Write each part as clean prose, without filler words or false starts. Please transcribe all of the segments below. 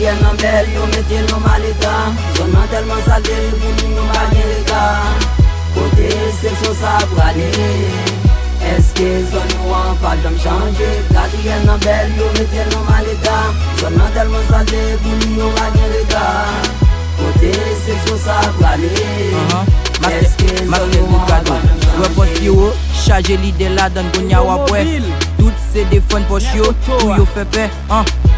Quatrième nan bel, yo mette nou mal état. Zon nan telman salé, pou nou pa gen regard. Kote seksyon sa brale, eske zon nou an pa jam chanje. Quatrième nan bel, yo mette nou mal état. Zon nan telman salé, pou nou pa gen regard. Kote seksyon sa brale, eske zon nou an pa jam chanje. Post yo, charge l'idée la donne gonya wapwe. Tout c'est des fun poche yo, tout yo fait paix.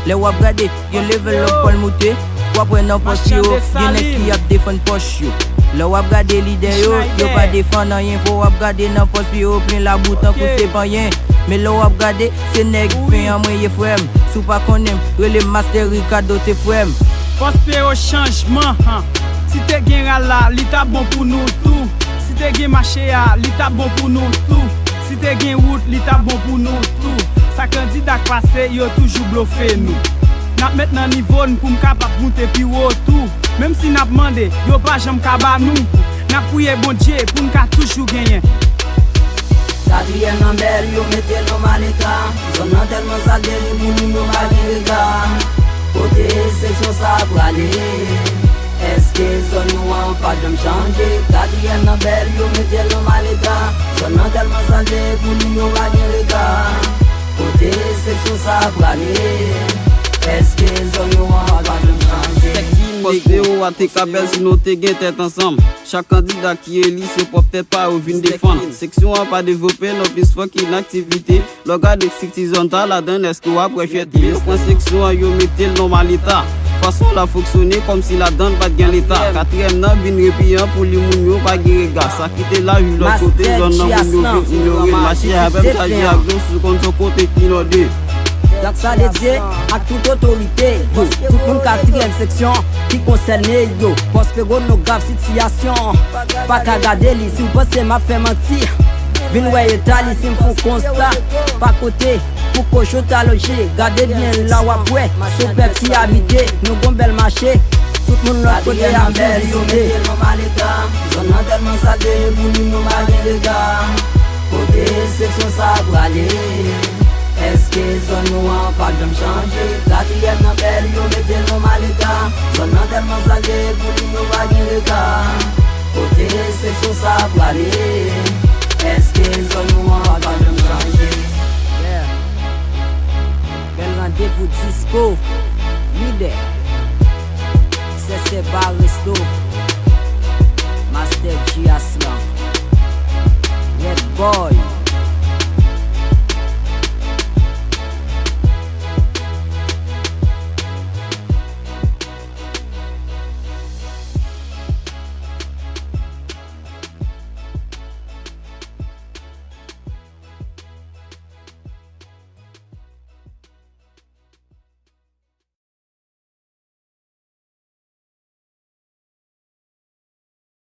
Les wap gade, yo level up pour le monter. Wapwe nan post yo, y'en a qui a des fun poche yo. Les wap gade l'idée yo, yo pas défendre rien. Faut wap gade nan post yo, plein la bouton pour c'est pas rien. Mais le wap gade, c'est nèg pen en moyen frère. Sou pas konem, le master Ricardo te frère. Post au changement, si te gen rala, li ta bon pour nous tout. Si te gen marché a, li ta bon pour nous tout. Si te gen route, li ta bon pour nous tout. Sa candidat passé, yo toujours bluffé nous. N'a met nan niveau pour m'capable monter pi haut tout. Même si n'a demandé, yo pas jam kaba nous. N'a prié bon Dieu pour m'ka toujours gagner. Quatrième nan bel, yo mette nou mal état. Zon nan telman salé, pou nou pa gen regard. Kote seksyon sa brale, eske zon nou an pa jam chanje. Quatrième nan bel, yo mette nou mal état. Zon nan telman salé, pou nou pa gen regard. Kote seksyon sa brale, eske zon nou an pa jam chanje. Poste yo a te kabel si nou te gen tête ensemble. Chaque candidat qui est élu, c'est peut-être pas ou vin défendre. Section a pas développé, nos plus fort qu'une activité. Le gars de citizen la donne, est-ce que vous avez préféré? En section, yo mettez le normal état. Façon la fonctionner comme si la donne pas de l'état. Quatrième nan vin répillant pour les mounio pas de regard. Ça quitte la rue l'autre côté, zone nan mounio ignorer. Marché avec sa diagnose sous contre côté qui nous dit. Donc ça dédié à toute autorité, yo. Tout le monde quatrième section qui concerne yo. Parce que nos graves situations, pas qu'à garder li. Si vous pensez m'a fait mentir, vin ouais état li si m'font constat. Pas côté pour cocho ta logé. Gardez bien là wapwe, ce peuple qui habité, nous gon bel marché. Tout le monde l'autre côté à belle yo mettez nous mal état. Zone nan tellement salé, pour nous pas gen regard. Côté section sa brale, eske zon nou an pa jam chanje. Quatrième nan bel, yo mette nou mal état. Zon nan telman salé, pou nou pa gen regard. Kote seksyon sa brale, eske zon nou an pa jam chanje. Bel rendez-vous disco, leader. C'est bar resto.